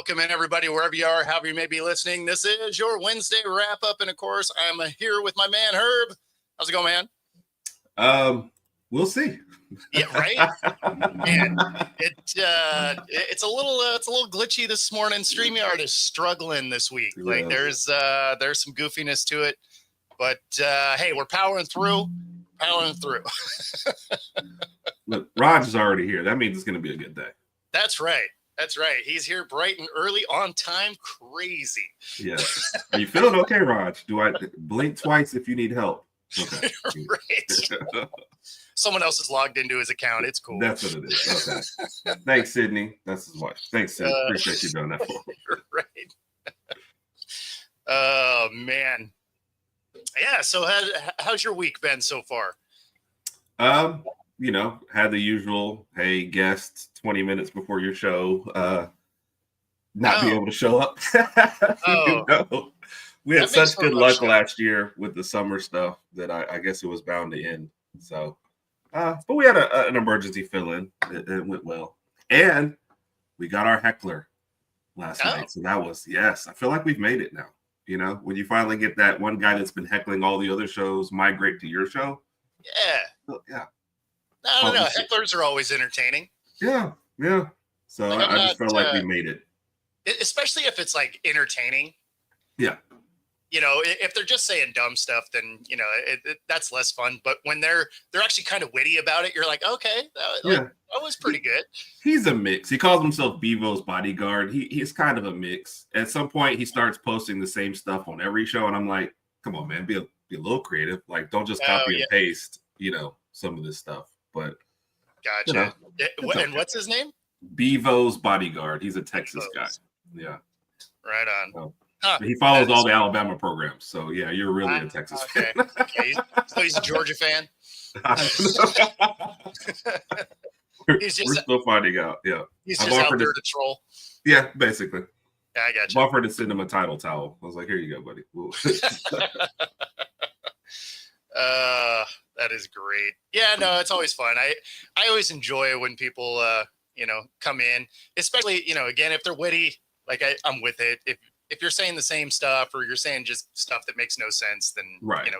Welcome in, everybody, wherever you are, however you may be listening. This is your Wednesday wrap-up, and, of course, I'm here with my man, Herb. How's it going, man? We'll see. Yeah, right? Man, it's a little glitchy this morning. StreamYard is struggling this week. Yeah. Like, there's some goofiness to it. But, hey, we're powering through. Look, Rodgers is already here. That means it's going to be a good day. That's right. He's here bright and early, on time, crazy. Yeah. Are you feeling okay, Raj? Do I blink twice if you need help? Okay. Right. Someone else is logged into his account. It's cool. That's what it is. Okay. Thanks, Sydney. That's his wife. Thanks, Sydney. Appreciate you doing that for me. Right. Oh, man. Yeah, so how's your week been so far? Had the usual, hey, guest 20 minutes before your show, not be able to show up. We had such good luck last year with the summer stuff that I guess it was bound to end. So, but we had an emergency fill-in. It went well. And we got our heckler last night. So that was, yes, I feel like we've made it now. You know, when you finally get that one guy that's been heckling all the other shows migrate to your show. Yeah. So, yeah. I don't know. Hecklers are always entertaining. Yeah. So like, I just felt like we made it. Especially if it's like entertaining. Yeah. You know, if they're just saying dumb stuff, then, you know, that's less fun. But when they're actually kind of witty about it, you're like, okay, that was pretty good. He's a mix. He calls himself Bevo's bodyguard. He's kind of a mix. At some point, he starts posting the same stuff on every show. And I'm like, come on, man, be a little creative. Like, don't just copy and paste, some of this stuff. But gotcha. And what's his name? Bevo's bodyguard. He's a Texas guy. Yeah. Right on. So, he follows all the Alabama programs. So, yeah, you're really a Texas fan. Okay. So he's a Georgia fan? We're still finding out. Yeah. He's just out there to troll. Yeah, basically. Yeah, I got you. I've offered to send him a title towel. I was like, here you go, buddy. That is great. Yeah, no, it's always fun. I always enjoy when people, come in, especially, again, if they're witty, like I'm with it. If you're saying the same stuff or you're saying just stuff that makes no sense, then,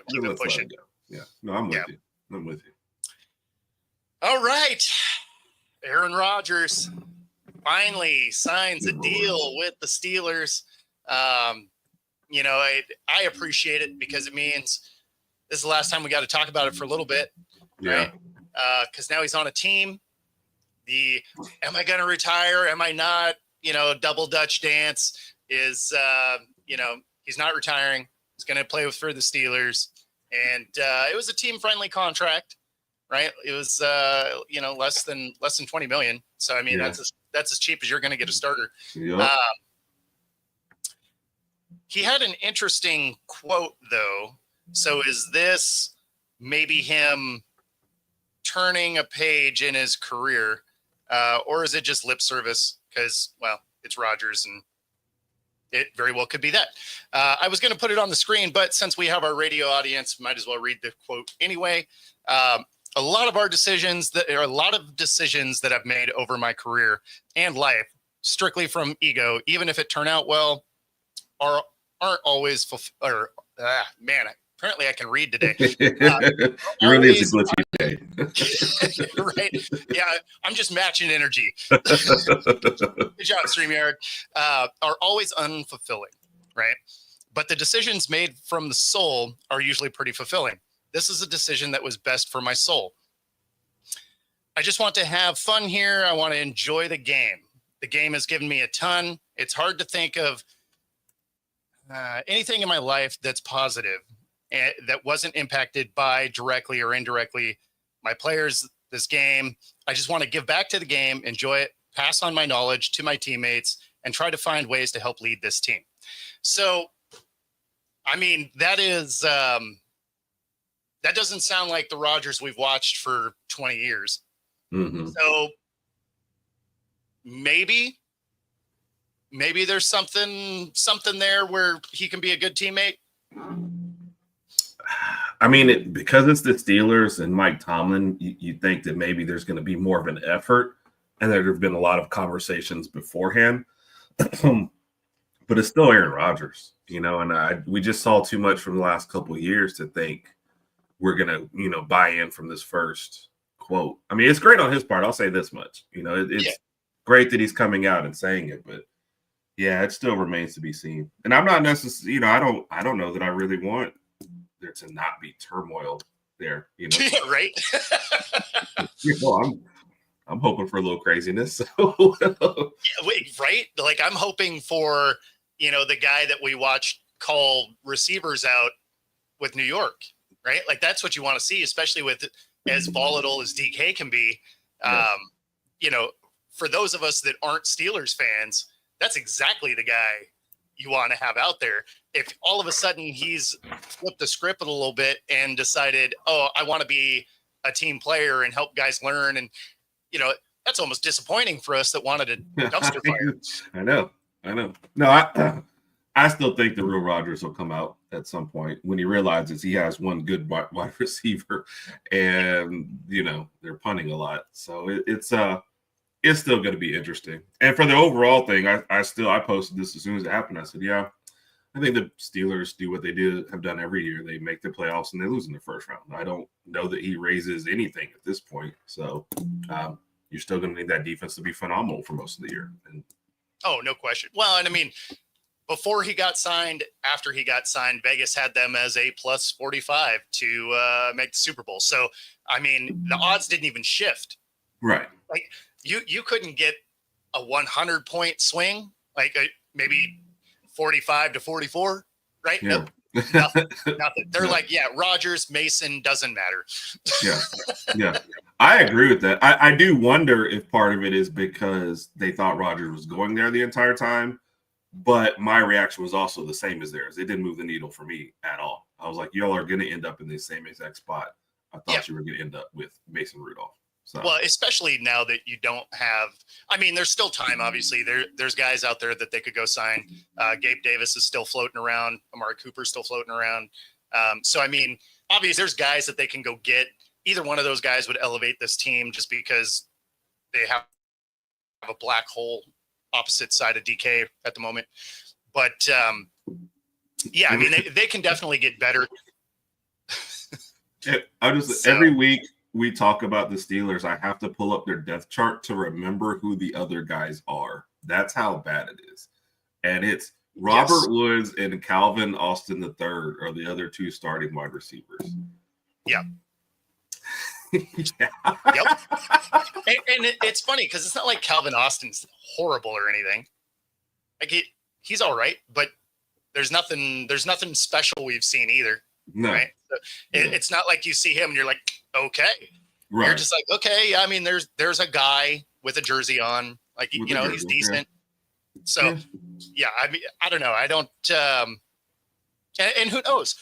keep it pushing. Yeah, no, I'm with you. All right. Aaron Rodgers finally signs a deal with the Steelers. I appreciate it because it means this is the last time we got to talk about it for a little bit. Yeah. Right? Because now he's on a team. Am I going to retire? Am I not? Double Dutch dance is, he's not retiring. He's going to play for the Steelers. And it was a team-friendly contract, right? It was, less than $20 million. So, I mean, that's as cheap as you're going to get a starter. Yeah. He had an interesting quote, though. So is this maybe him turning a page in his career, or is it just lip service? Because, well, it's Rodgers, and it very well could be that. I was going to put it on the screen, but since we have our radio audience, might as well read the quote anyway. A lot of decisions that I've made over my career and life, strictly from ego, even if it turned out well, aren't always apparently I can read today. It really is a glitchy day. Right? Yeah, I'm just matching energy. Good job, StreamYard. Are always unfulfilling, right? But the decisions made from the soul are usually pretty fulfilling. This is a decision that was best for my soul. I just want to have fun here. I want to enjoy the game. The game has given me a ton. It's hard to think of anything in my life that's positive and that wasn't impacted by directly or indirectly my players, this game. I just want to give back to the game, enjoy it, pass on my knowledge to my teammates, and try to find ways to help lead this team. So, I mean, that is that doesn't sound like the Rodgers we've watched for 20 years. Mm-hmm. So maybe there's something there where he can be a good teammate. I mean, because it's the Steelers and Mike Tomlin, you think that maybe there's going to be more of an effort, and there have been a lot of conversations beforehand. but it's still Aaron Rodgers, and we just saw too much from the last couple of years to think we're gonna, buy in from this first quote. I mean, it's great on his part. I'll say this much, it's great that he's coming out and saying it, but yeah, it still remains to be seen. And I'm not necessarily, I don't know that I really want there to not be turmoil there, Right. I'm hoping for a little craziness. So. Right. Like I'm hoping for, the guy that we watched call receivers out with New York, right? Like that's what you want to see, especially with as volatile as DK can be. For those of us that aren't Steelers fans, that's exactly the guy you want to have out there. If all of a sudden he's flipped the script a little bit and decided, oh, I want to be a team player and help guys learn. And, that's almost disappointing for us that wanted a dumpster fire. I know. No, I still think the real Rodgers will come out at some point when he realizes he has one good wide receiver and, they're punting a lot. So it's still going to be interesting. And for the overall thing, I posted this as soon as it happened. I said, yeah, I think the Steelers do what they have done every year. They make the playoffs and they lose in the first round. I don't know that he raises anything at this point. So you're still going to need that defense to be phenomenal for most of the year. And oh, no question. Well, and I mean, before he got signed, after he got signed, Vegas had them as a plus 45 to make the Super Bowl. So, I mean, the odds didn't even shift. Right. Like you couldn't get a 100-point swing, like maybe 45 to 44, right? Yeah. Nope. Nothing. They're like, yeah, Rodgers, Mason doesn't matter. Yeah. I agree with that. I do wonder if part of it is because they thought Rodgers was going there the entire time, but my reaction was also the same as theirs. It didn't move the needle for me at all. I was like, y'all are going to end up in the same exact spot. I thought you were going to end up with Mason Rudolph. So. Well, especially now that you don't have, I mean, there's still time, obviously. There's guys out there that they could go sign. Gabe Davis is still floating around. Amari Cooper's still floating around. So, I mean, obviously there's guys that they can go get. Either one of those guys would elevate this team just because they have a black hole opposite side of DK at the moment. But, yeah, I mean, they can definitely get better. Every week, we talk about the Steelers, I have to pull up their depth chart to remember who the other guys are. That's how bad it is. And it's Robert Woods and Calvin Austin III are the other two starting wide receivers. Yeah. Yeah. Yep. And it's funny because it's not like Calvin Austin's horrible or anything. Like he's all right, but there's nothing special we've seen either. No. Right? So it's not like you see him and you're like, okay. Right. You're just like, okay, I mean, there's a guy with a jersey on, like, with he's decent. Yeah. So, yeah, I mean, I don't know. I don't, and who knows?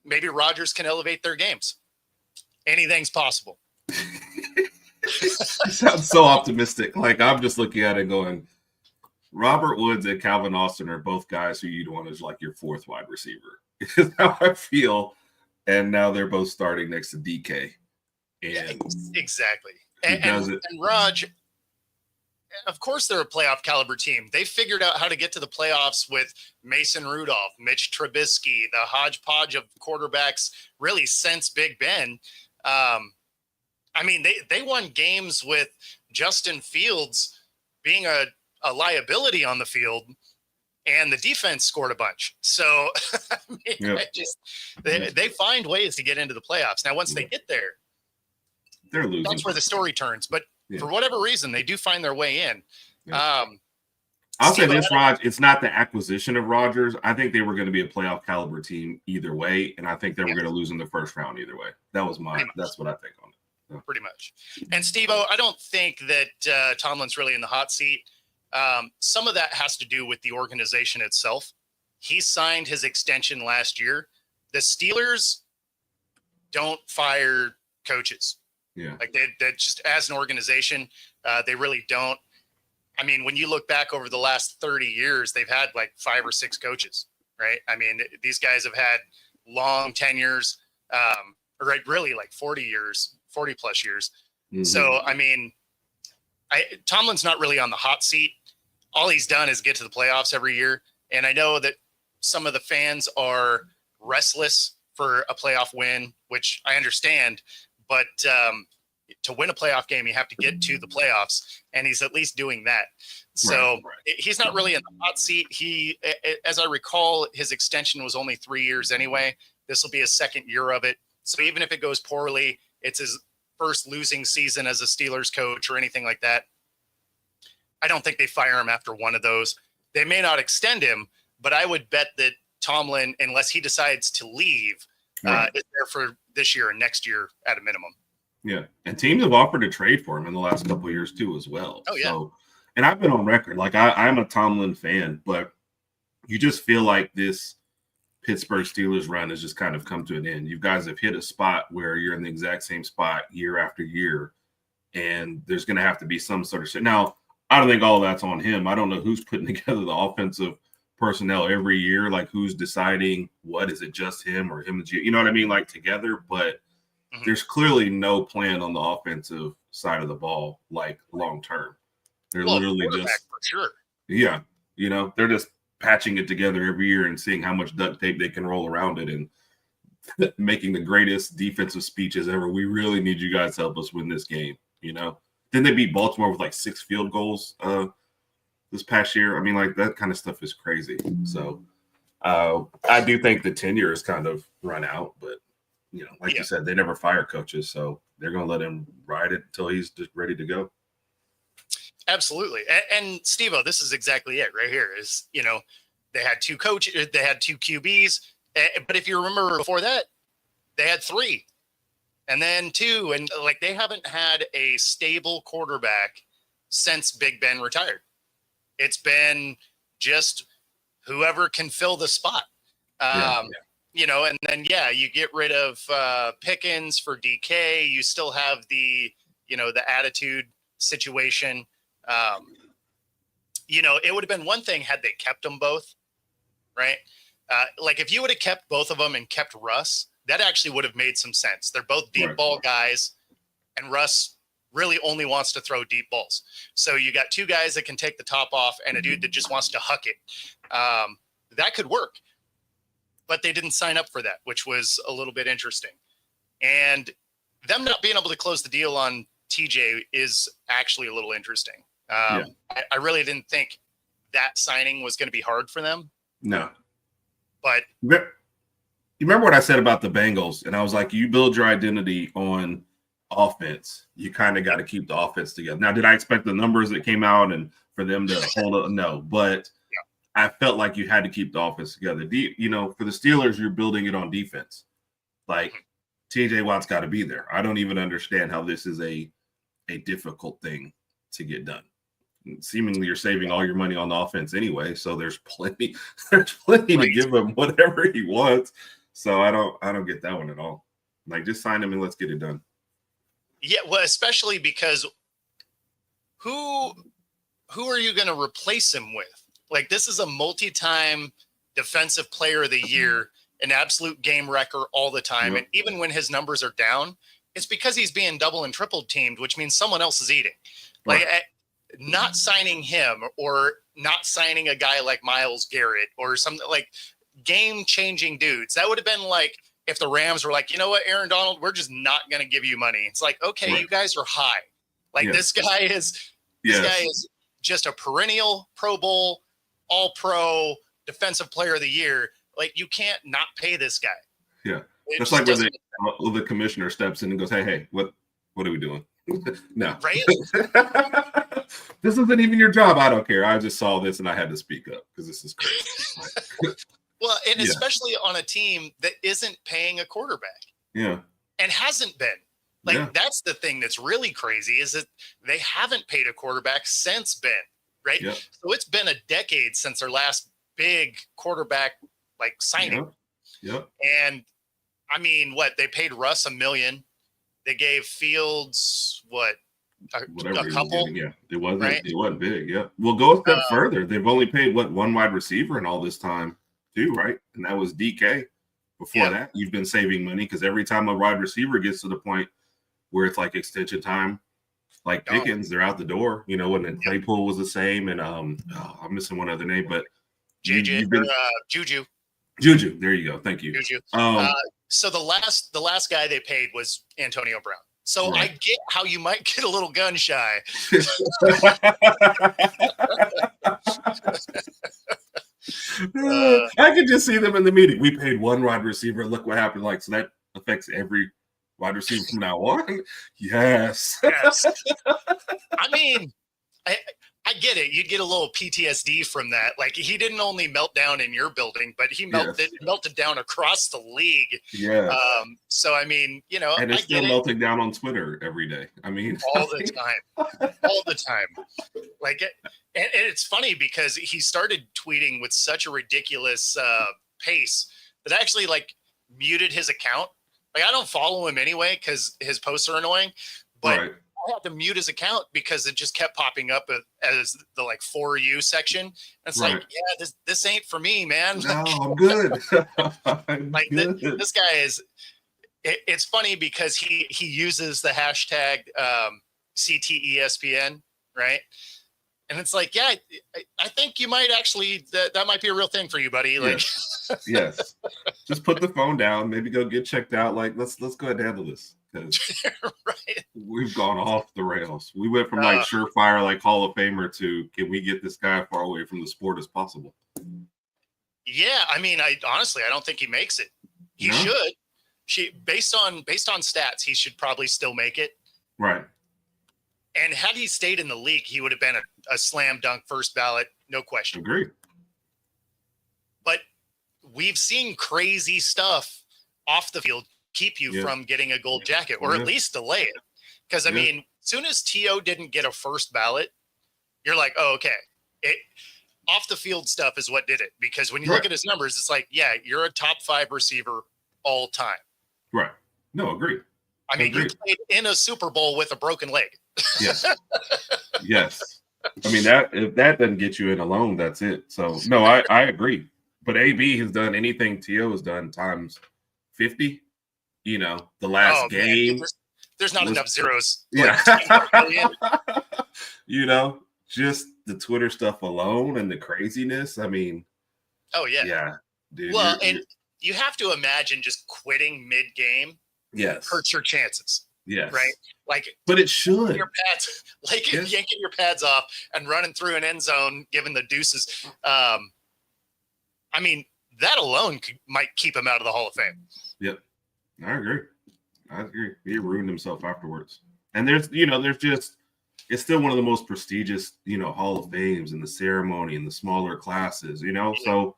Maybe Rodgers can elevate their games. Anything's possible. You sound so optimistic. Like, I'm just looking at it going, Robert Woods and Calvin Austin are both guys who you'd want as like your fourth wide receiver. Is how I feel. And now they're both starting next to DK. And exactly. And Raj, of course they're a playoff caliber team. They figured out how to get to the playoffs with Mason Rudolph, Mitch Trubisky, the hodgepodge of quarterbacks really since Big Ben. I mean, they won games with Justin Fields being a liability on the field, and the defense scored a bunch. So I mean, they find ways to get into the playoffs. Now, once they get there, they're losing. That's where the story turns. But for whatever reason, they do find their way in. Yeah. I'll say this, Raj, it's not the acquisition of Rodgers. I think they were going to be a playoff caliber team either way, and I think they were going to lose in the first round either way. That's what I think on it. Yeah. Pretty much. And Steve-O, I don't think that Tomlin's really in the hot seat. Some of that has to do with the organization itself. He signed his extension last year. The Steelers don't fire coaches. Yeah. Like they just, as an organization, they really don't. I mean, when you look back over the last 30 years, they've had like 5 or 6 coaches, right? I mean, these guys have had long tenures, right? Really like 40 plus years. Mm-hmm. So, I mean, Tomlin's not really on the hot seat. all he's done is get to the playoffs every year. And I know that some of the fans are restless for a playoff win, which I understand. But to win a playoff game, you have to get to the playoffs, and he's at least doing that. So he's not really in the hot seat. He, as I recall, his extension was only 3 years anyway. This will be his second year of it. So even if it goes poorly, it's his first losing season as a Steelers coach or anything like that. I don't think they fire him after one of those. They may not extend him, but I would bet that Tomlin, unless he decides to leave, is there for this year and next year at a minimum. Yeah, and teams have offered to trade for him in the last couple of years too, as well. Oh yeah. So, and I've been on record, like I'm a Tomlin fan, but you just feel like this Pittsburgh Steelers run has just kind of come to an end. You guys have hit a spot where you're in the exact same spot year after year, and there's going to have to be some sort of shit. Now, I don't think all of that's on him. I don't know who's putting together the offensive personnel every year, like who's deciding what. Is it just him or him and you know what I mean, like together? But there's clearly no plan on the offensive side of the ball, like long term. They're literally just for sure. Yeah, you know, they're just patching it together every year and seeing how much duct tape they can roll around it and making the greatest defensive speeches ever. We really need you guys to help us win this game, you know. Then they beat Baltimore with like 6 field goals this past year. I mean, like that kind of stuff is crazy. So I do think the tenure is kind of run out, but you know, like you said, they never fire coaches, so they're going to let him ride it until he's just ready to go. Absolutely. And Steve-O, this is exactly it right here is, you know, they had 2 coaches, they had 2 QBs, but if you remember before that, they had 3 and then 2. And like, they haven't had a stable quarterback since Big Ben retired. It's been just whoever can fill the spot. You know, and then, you get rid of Pickens for DK. You still have the, you know, the attitude situation. You know, it would have been one thing had they kept them both, right? Like if you would have kept both of them and kept Russ, that actually would have made some sense. They're both deep ball guys, and Russ really only wants to throw deep balls. So you got 2 guys that can take the top off and a dude that just wants to huck it. That could work. But they didn't sign up for that, which was a little bit interesting. And them not being able to close the deal on TJ is actually a little interesting. I really didn't think that signing was going to be hard for them. No. But you remember what I said about the Bengals? And I was like, you build your identity on offense. You kind of got to keep the offense together. Now, did I expect the numbers that came out and for them to hold up? No, but I felt like you had to keep the offense together. You know, for the Steelers, you're building it on defense. Like TJ Watt's got to be there. I don't even understand how this is a difficult thing to get done. Seemingly, you're saving all your money on the offense anyway, so there's plenty to give him whatever he wants. So I don't get that one at all. Like, just sign him and let's get it done. Yeah, well, especially because who are you going to replace him with? Like, this is a multi-time defensive player of the year, an absolute game wrecker all the time. And even when his numbers are down, it's because he's being double and triple teamed, which means someone else is eating. Like, not signing him or not signing a guy like Myles Garrett or something like game-changing dudes. That would have been like if the Rams were like, you know what, Aaron Donald, we're just not going to give you money. It's like, okay, you guys are high. Like this guy is just a perennial Pro Bowl, All-Pro defensive player of the year. Like, you can't not pay this guy. Yeah. That's like when the commissioner steps in and goes, hey, what are we doing? No. Right? This isn't even your job. I don't care. I just saw this and I had to speak up because this is crazy. Well, and especially on a team that isn't paying a quarterback. Yeah. And hasn't been. Like, that's the thing that's really crazy is that they haven't paid a quarterback since Ben, right? Yeah. So it's been a decade since their last big quarterback, like, signing. Yeah. And, I mean, they paid Russ $1 million. They gave Fields, a couple? Yeah. It wasn't big, Well, go a step further. They've only paid, one wide receiver in all this time, too, right? And that was DK. Before that, you've been saving money because every time a wide receiver gets to the point where it's like extension time, Like Pickens, they're out the door. You know, when Claypool was the same, and I'm missing one other name, but JJ been, Juju. Juju, there you go. Thank you. Juju. So the last guy they paid was Antonio Brown. So I get how you might get a little gun shy. I could just see them in the meeting. We paid one wide receiver. Look what happened. Like, so that affects every wide receiver from now on. Yes. I mean, I get it. You'd get a little PTSD from that. Like, he didn't only melt down in your building, but he melted down across the league. Yeah. So, I mean, you know, and it's still melting down on Twitter every day. I mean, all the time. Like, and it's funny because he started tweeting with such a ridiculous pace that I actually like muted his account. Like, I don't follow him anyway because his posts are annoying, but I had to mute his account because it just kept popping up as the like for you section. It's like, yeah, this ain't for me, man. No, I'm good. Like this guy is. It's funny because he uses the hashtag CTESPN, right? And it's like, yeah, I think you might actually that might be a real thing for you, buddy. Like, yes. Just put the phone down, maybe go get checked out. Like, let's go ahead and handle this. Right. We've gone off the rails. We went from like surefire, like Hall of Famer to can we get this guy far away from the sport as possible? Yeah, I mean, I don't think he makes it. He should. Based on stats, he should probably still make it. Right. And had he stayed in the league, he would have been a slam dunk first ballot, no question. Agreed. But we've seen crazy stuff off the field keep you from getting a gold jacket, or at least delay it. Because, I mean, as soon as T.O. didn't get a first ballot, you're like, oh, okay. Off the field stuff is what did it. Because when you look at his numbers, it's like, yeah, you're a top 5 receiver all time. Right. No, agreed. I mean, you played in a Super Bowl with a broken leg. Yes. Yes. I mean, if that doesn't get you in alone, that's it. So, no, I agree. But AB has done anything T.O. has done times 50. You know, the last game. Man, there's not enough zeros. Yeah. You know, just the Twitter stuff alone and the craziness. I mean. Oh, yeah. Yeah. Dude, well, and you have to imagine just quitting mid-game. Yes. Hurts your chances. Yes. Right? Like, but it should. Your pads, like yanking your pads off and running through an end zone, giving the deuces. I mean, that alone might keep him out of the Hall of Fame. Yep. I agree. He ruined himself afterwards. And it's still one of the most prestigious, Hall of Fames and the ceremony and the smaller classes, So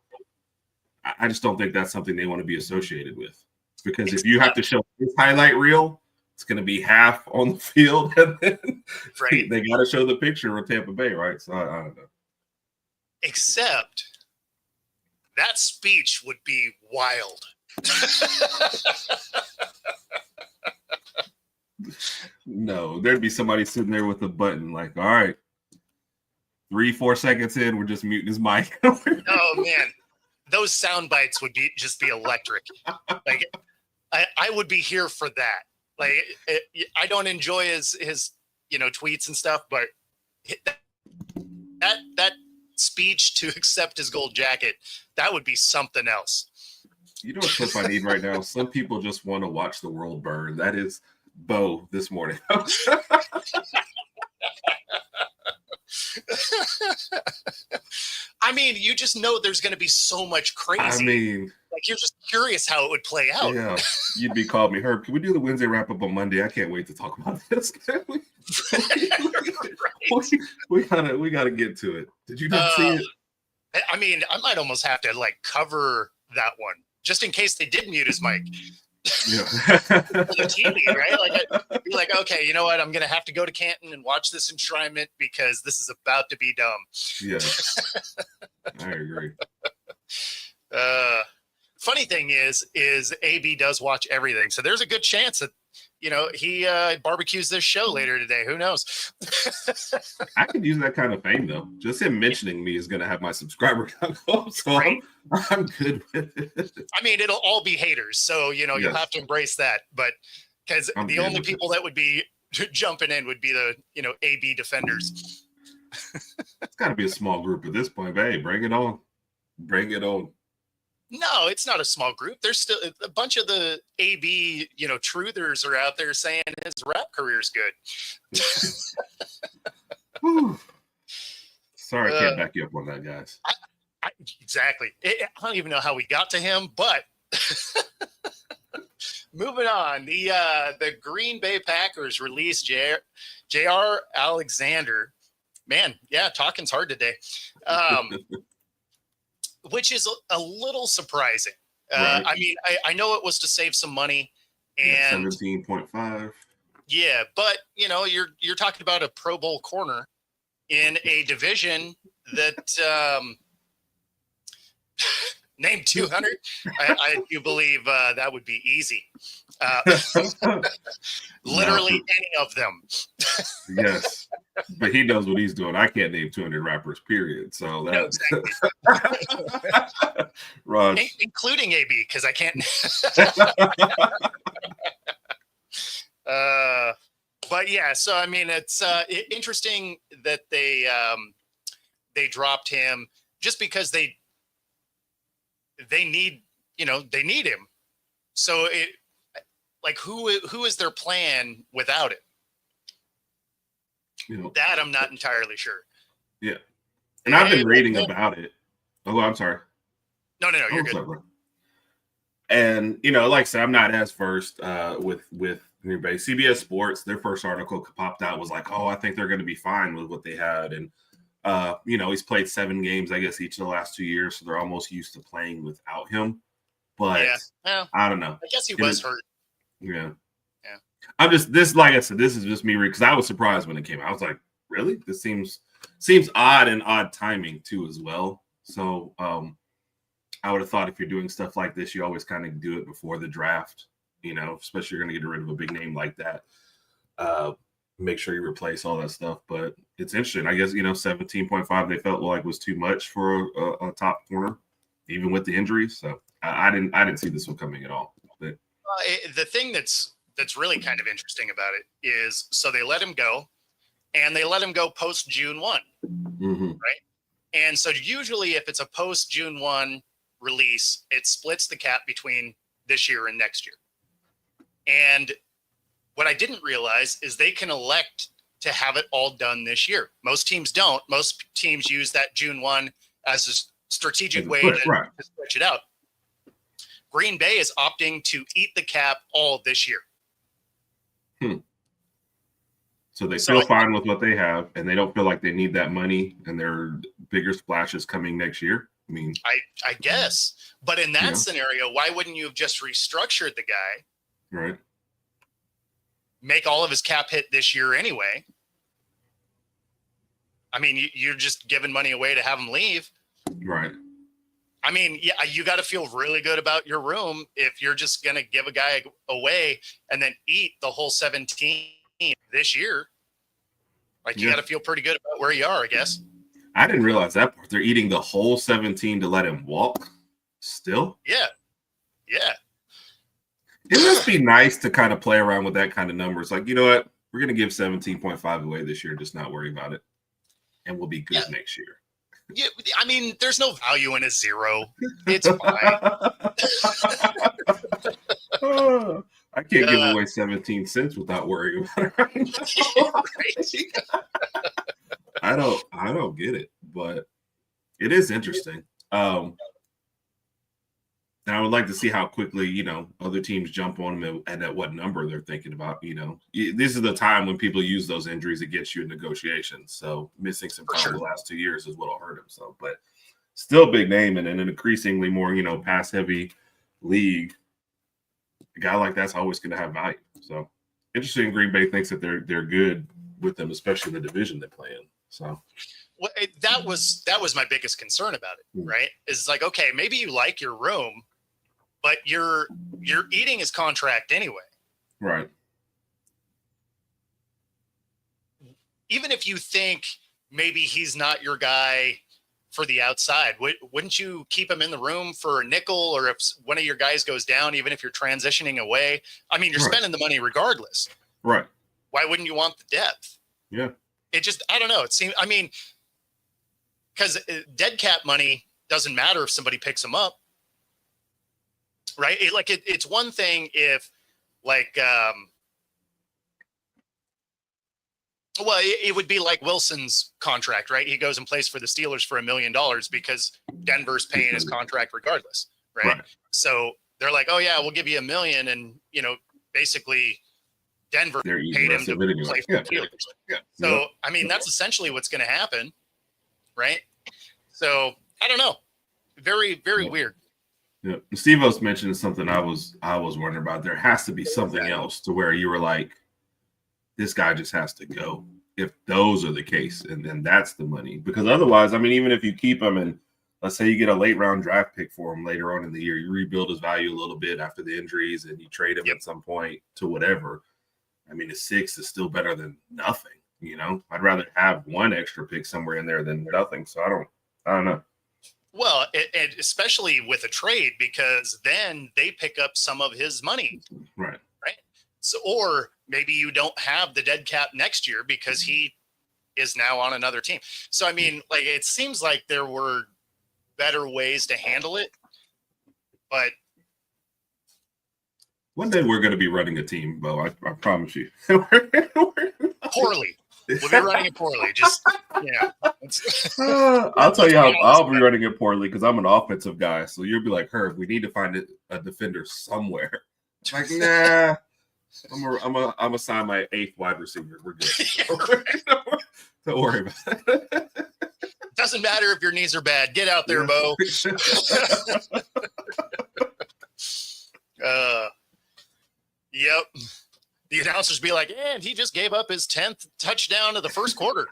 I just don't think that's something they want to be associated with. Because if you have to show this highlight reel, it's going to be half on the field. And then they got to show the picture of Tampa Bay, right? So I don't know. Except that speech would be wild. No, there'd be somebody sitting there with a button like, all right, 3-4 seconds in, we're just muting his mic. Oh man, those sound bites would just be electric. Like, I would be here for that. Like, I don't enjoy his tweets and stuff, but that speech to accept his gold jacket, that would be something else. You know what clip I need right now? Some people just want to watch the world burn. That is Bo this morning. I mean, you just know there's going to be so much crazy. I mean, like, you're just curious how it would play out. Yeah, you'd be calling me, Herb, can we do the Wednesday wrap up on Monday? I can't wait to talk about this. we gotta get to it. Did you not see it? I mean, I might almost have to like cover that one just in case they did mute his mic. Yeah. For the TV, right? Like, I'd be like, okay, you know what? I'm gonna have to go to Canton and watch this enshrinement because this is about to be dumb. Yeah, I agree. Funny thing is AB does watch everything, so there's a good chance that he barbecues this show later today. Who knows? I could use that kind of fame though. Just him mentioning me is going to have my subscriber count go up, so I'm good with it. I mean, it'll all be haters, so you'll have to embrace that. But because the only people that would be jumping in would be the AB defenders. It's got to be a small group at this point. But hey, bring it on. Bring it on. No, it's not a small group. There's still a bunch of the AB, truthers are out there saying his rap career's good. Sorry, I can't back you up on that, guys. Exactly. I don't even know how we got to him, but moving on. The Green Bay Packers released Jaire Alexander. Man, yeah, talking's hard today. Which is a little surprising. Right. I mean, I know it was to save some money, and 17.5. Yeah, but you're talking about a Pro Bowl corner in a division that named 200. I do believe that would be easy. Literally any of them. Yes, but he knows what he's doing. I can't name 200 rappers, period. So that's Rod, including AB, because I can't. But yeah, so I mean, it's interesting that they dropped him just because they need him. So who is their plan without it? That I'm not entirely sure. Yeah, and I've been reading about it. Oh, I'm sorry. No, you're good. Sorry. And like I said, I'm not as versed with Green Bay. CBS Sports, their first article popped out was like, oh, I think they're going to be fine with what they had, and he's played 7 games, I guess, each of the last 2 years, so they're almost used to playing without him. But I don't know. I guess he was hurt. Yeah. I'm just like I said, this is just me because I was surprised when it came out. I was like, really? This seems odd and odd timing too as well. So I would have thought if you're doing stuff like this, you always kind of do it before the draft, especially you're going to get rid of a big name like that. Make sure you replace all that stuff. But it's interesting. I guess 17.5 they felt like was too much for a top corner, even with the injuries. So I didn't see this one coming at all. But the thing that's really kind of interesting about it is, so they let him go, and they let him go post June 1, right? And so usually if it's a post June 1 release, it splits the cap between this year and next year. And what I didn't realize is they can elect to have it all done this year. Most teams don't. Most teams use that June 1 as a strategic way to switch it out. Green Bay is opting to eat the cap all this year. So they feel fine with what they have, and they don't feel like they need that money, and their bigger splashes coming next year. I mean, I guess, but in that scenario, why wouldn't you have just restructured the guy? Right. Make all of his cap hit this year anyway. I mean, you're just giving money away to have him leave. Right. I mean, yeah, you got to feel really good about your room if you're just going to give a guy away and then eat the whole 17 this year. You got to feel pretty good about where you are, I guess. I didn't realize that part. They're eating the whole 17 to let him walk still? Yeah. It must be nice to kind of play around with that kind of numbers. Like, you know what? We're going to give 17.5 away this year. Just not worry about it. And we'll be good next year. Yeah, I mean, there's no value in a zero. It's fine. I can't give away 17 cents without worrying about it. I don't get it, but it is interesting. And I would like to see how quickly, other teams jump on them and at what number they're thinking about. This is the time when people use those injuries against you in negotiations. So missing some time the last 2 years is what'll hurt him. So, but still big name and in an increasingly more, pass heavy league. A guy like that's always going to have value. So interesting. Green Bay thinks that they're good with them, especially the division they play in. So. Well, that was my biggest concern about it, right? Is like, okay, maybe you like your room, but you're eating his contract anyway. Right. Even if you think maybe he's not your guy for the outside, wouldn't you keep him in the room for a nickel, or if one of your guys goes down, even if you're transitioning away? I mean, you're spending the money regardless. Right. why wouldn't you want the depth? Yeah. It just, I don't know. It seems, I mean, because dead cap money doesn't matter if somebody picks them up, right? It's one thing if it would be like Wilson's contract, right? He goes and plays for the Steelers for $1 million because Denver's paying his contract regardless, right? So they're like, oh yeah, we'll give you $1 million, and basically Denver paid him to play for the Steelers. Yeah. So I mean, that's essentially what's going to happen, right? So I don't know. Very, very weird. Yeah. Steve-O's mentioned something I was wondering about. There has to be something else to where you were like, this guy just has to go. If those are the case, and then that's the money. Because otherwise, I mean, even if you keep him and let's say you get a late round draft pick for him later on in the year, you rebuild his value a little bit after the injuries and you trade him at some point to whatever. I mean, a 6 is still better than nothing. I'd rather have one extra pick somewhere in there than nothing. So I don't know. Well, and especially with a trade, because then they pick up some of his money. Right. So, or maybe you don't have the dead cap next year because he is now on another team. So, I mean, it seems like there were better ways to handle it, but one day we're going to be running a team, Bo. I promise you. Poorly. We'll be running it poorly. Just, I'll tell you how I'll be running it poorly because I'm an offensive guy. So you'll be like, Herb, we need to find a defender somewhere. Like, nah. I'm gonna sign my 8th wide receiver. We're good. Don't worry about it. Doesn't matter if your knees are bad. Get out there, Bo. Yep. The announcers be like, and he just gave up his 10th touchdown of the first quarter.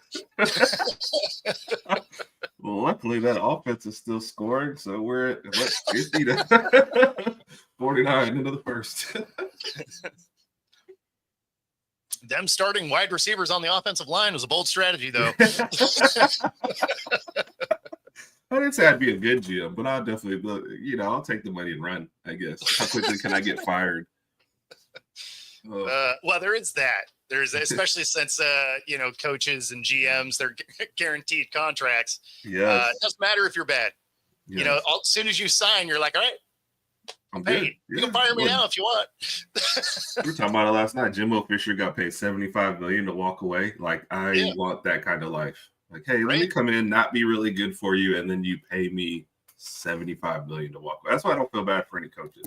Well, luckily that offense is still scoring, so we're at 50 to 49 into the first. Them starting wide receivers on the offensive line was a bold strategy, though. I didn't say I'd be a good GM, but I'll definitely, I'll take the money and run, I guess. How quickly can I get fired? Well, there is that. There's especially since, coaches and GMs, they're guaranteed contracts. Yeah. It doesn't matter if you're bad. Yes. As soon as you sign, you're like, all right, I'm paid. You can fire me now if you want. We were talking about it last night. Jimbo Fisher got paid $75 million to walk away. Like, I want that kind of life. Like, hey, let me come in, not be really good for you, and then you pay me $75 million to walk away. That's why I don't feel bad for any coaches.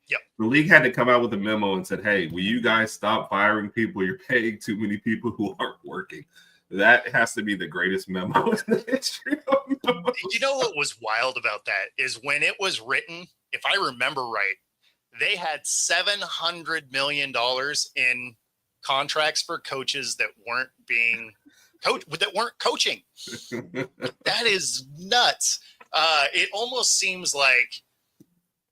Yep. The league had to come out with a memo and said, hey, will you guys stop firing people? You're paying too many people who aren't working. That has to be the greatest memo in the history of memos. You know what was wild about that is when it was written, if I remember right, they had $700 million in contracts for coaches that weren't being that weren't coaching. That is nuts. It almost seems like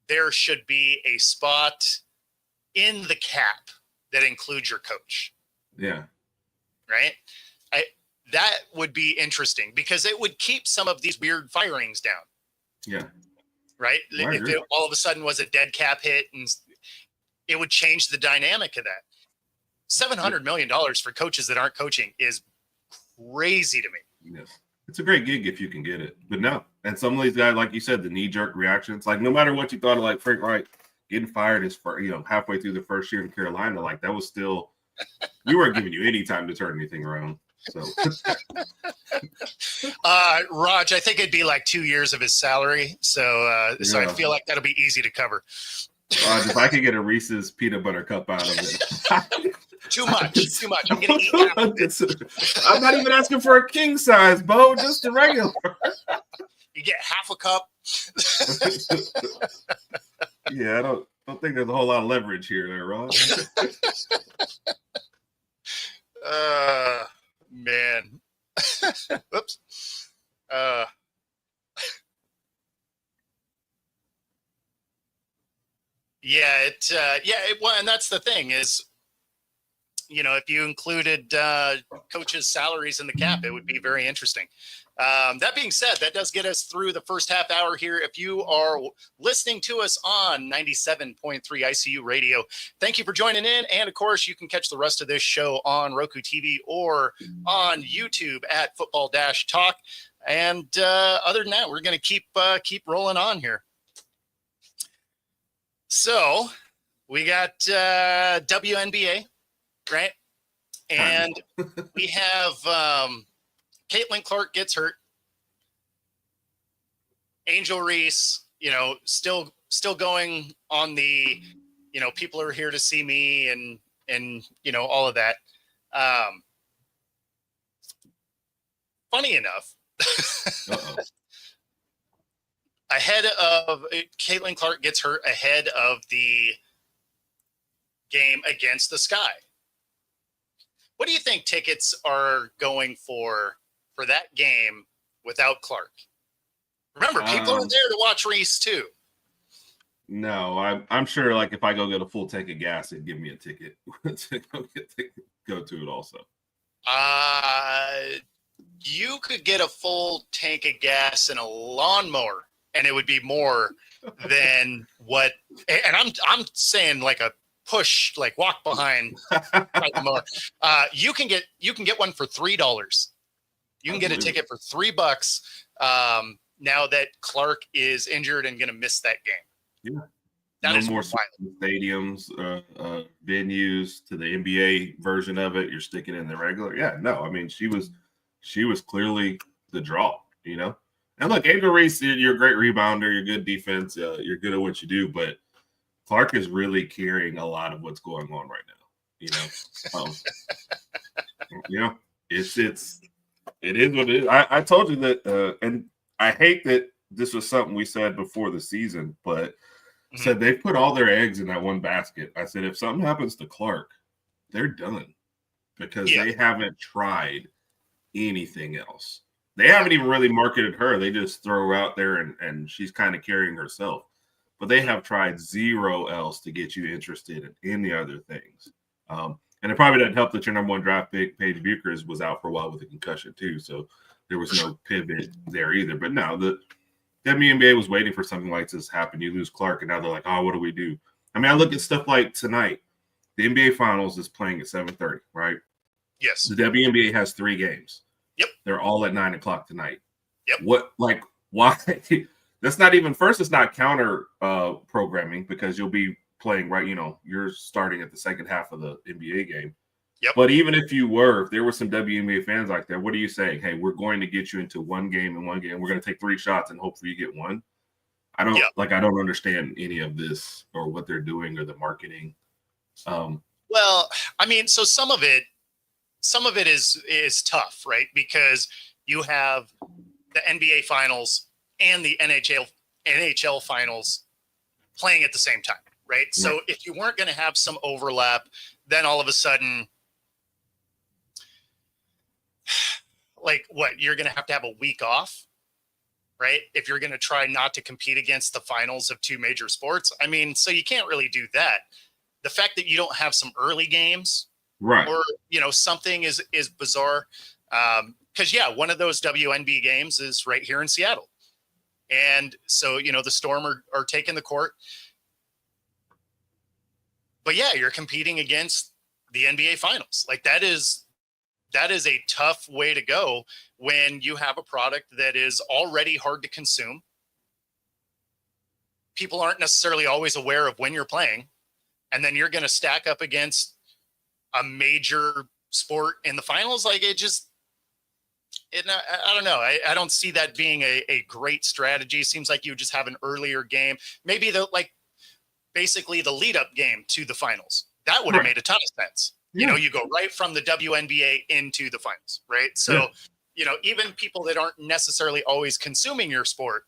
there should be a spot in the cap that includes your coach. Yeah. Right? That would be interesting because it would keep some of these weird firings down. Yeah. Right? If it all of a sudden was a dead cap hit, and it would change the dynamic of that. $700 million for coaches that aren't coaching is crazy to me. Yes. It's a great gig if you can get it. But no. And some of these guys, like you said, the knee-jerk reactions, like no matter what you thought of like Frank Reich getting fired is for, halfway through the first year in Carolina, like that was still, we weren't giving you any time to turn anything around. So Raj, I think it'd be like 2 years of his salary. So I feel like that'll be easy to cover. If I could get a Reese's peanut butter cup out of it. Too much. I'm gonna eat half of it. I'm not even asking for a king size, Bo, just a regular. You get half a cup. Yeah, I don't think there's a whole lot of leverage here there, Ron. Man. Whoops. Well, and that's the thing is if you included coaches' salaries in the cap, it would be very interesting. That being said, that does get us through the first half hour here. If you are listening to us on 97.3 ICU radio, thank you for joining in. And of course, you can catch the rest of this show on Roku TV or on YouTube at Football-Talk. And other than that, we're going to keep rolling on here. So we got WNBA, right? And we have Caitlin Clark gets hurt. Angel Reese, still going on the, people are here to see me and all of that. Funny enough, ahead of Caitlin Clark gets hurt ahead of the game against the Sky. What do you think tickets are going for that game without Clark? Remember, people are there to watch Reese too. No, I'm sure. Like if I go get a full tank of gas, it'd give me a ticket to go to it also. You could get a full tank of gas and a lawnmower, and it would be more than what. And I'm saying like a push, like walk behind the mower. You can get one for $3. You can get a ticket for $3 now that Clark is injured and going to miss that game. Yeah. That is more wild. Stadiums, venues to the NBA version of it. You're sticking in the regular. Yeah, no, I mean, she was clearly the draw, And look, Angel Reese, you're a great rebounder. You're good defense. You're good at what you do. But Clark is really carrying a lot of what's going on right now. It is what it is. I told you that, and I hate that this was something we said before the season, but said they put all their eggs in that one basket. I said, if something happens to Clark, they're done because they haven't tried anything else. They haven't even really marketed her. They just throw her out there and she's kind of carrying herself. But they have tried zero else to get you interested in any other things. And it probably doesn't help that your number one draft pick, Paige Bueckers, was out for a while with a concussion too. So there was no pivot there either. But no, the WNBA was waiting for something like this to happen. You lose Clark, and now they're like, oh, what do we do? I mean, I look at stuff like tonight. The NBA Finals is playing at 7:30, right? Yes. The WNBA has 3 games. Yep. They're all at 9 o'clock tonight. Yep. Why? That's not even, first, it's not counter programming because you'll be playing right, you're starting at the second half of the NBA game. Yep. But even if there were some WNBA fans like that, what are you saying? Hey, we're going to get you into one game and one game. We're going to take 3 shots and hopefully you get one. I don't understand any of this or what they're doing or the marketing. Well, I mean, so some of it is tough, right? Because you have the NBA finals and the NHL finals playing at the same time, right? Yeah. So if you weren't going to have some overlap, then all of a sudden, like what, you're going to have a week off, right? If you're going to try not to compete against the finals of 2 major sports. I mean, so you can't really do that. The fact that you don't have some early games, right, or, something is bizarre. Because, one of those WNBA games is right here in Seattle. And so, the Storm are taking the court. But, you're competing against the NBA Finals. Like, that is a tough way to go when you have a product that is already hard to consume. People aren't necessarily always aware of when you're playing. And then you're going to stack up against a major sport in the finals. Like, I don't know. I don't see that being a great strategy. Seems like you just have an earlier game. Maybe basically the lead up game to the finals. That would have made a ton of sense. Yeah. You go right from the WNBA into the finals, right? So, even people that aren't necessarily always consuming your sport,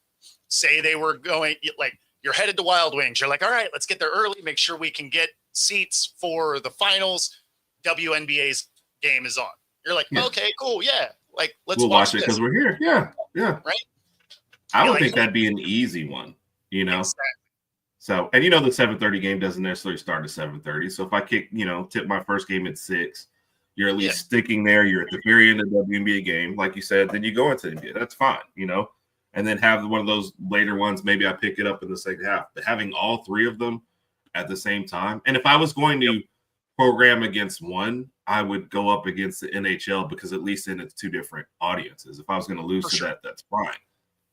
say they were going, like, you're headed to Wild Wings. You're like, all right, let's get there early. Make sure we can get seats for the finals. WNBA's game is on. You're like, okay, cool. Yeah. Like, we'll watch it because we're here. Yeah. Yeah. Right. I don't think that'd be an easy one, Exactly. So, and the 7:30 game doesn't necessarily start at 7:30. So if I tip my first game at 6, you're at least sticking there. You're at the very end of the WNBA game, like you said. Then you go into the NBA. That's fine, and then have one of those later ones. Maybe I pick it up in the second half. But having all 3 of them at the same time, and if I was going to program against one, I would go up against the NHL because at least then it's 2 different audiences. If I was going to lose to that, that's fine.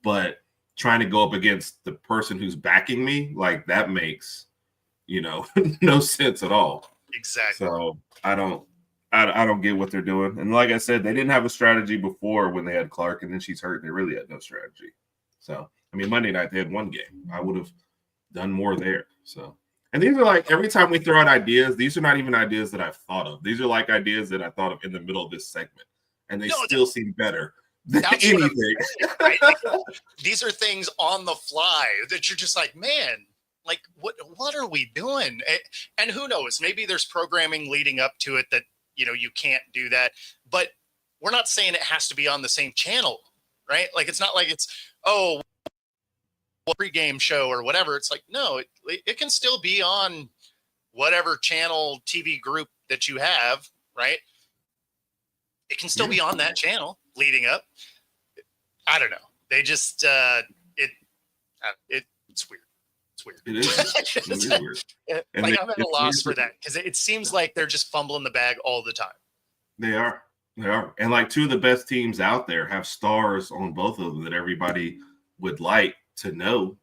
But trying to go up against the person who's backing me, like that makes, no sense at all. Exactly. So I don't get what they're doing. And like I said, they didn't have a strategy before when they had Clark, and then she's hurt. They really had no strategy. So, Monday night they had 1 game. I would have done more there. So, and these are like, every time we throw out ideas, these are not even ideas that I've thought of. These are like ideas that I thought of in the middle of this segment, and they still seem better than anything. Right? These are things on the fly that you're just like, man, like what are we doing? And who knows? Maybe there's programming leading up to it that you can't do that. But we're not saying it has to be on the same channel, right? Like it's not like it's pregame show or whatever. It's like, no, it can still be on whatever channel TV group that you have, right? It can still be on that channel leading up. I don't know. They just it's weird. It's weird. It is weird. Like I'm at a loss for that because it seems like they're just fumbling the bag all the time. They are. And like 2 of the best teams out there have stars on both of them that everybody would like to know,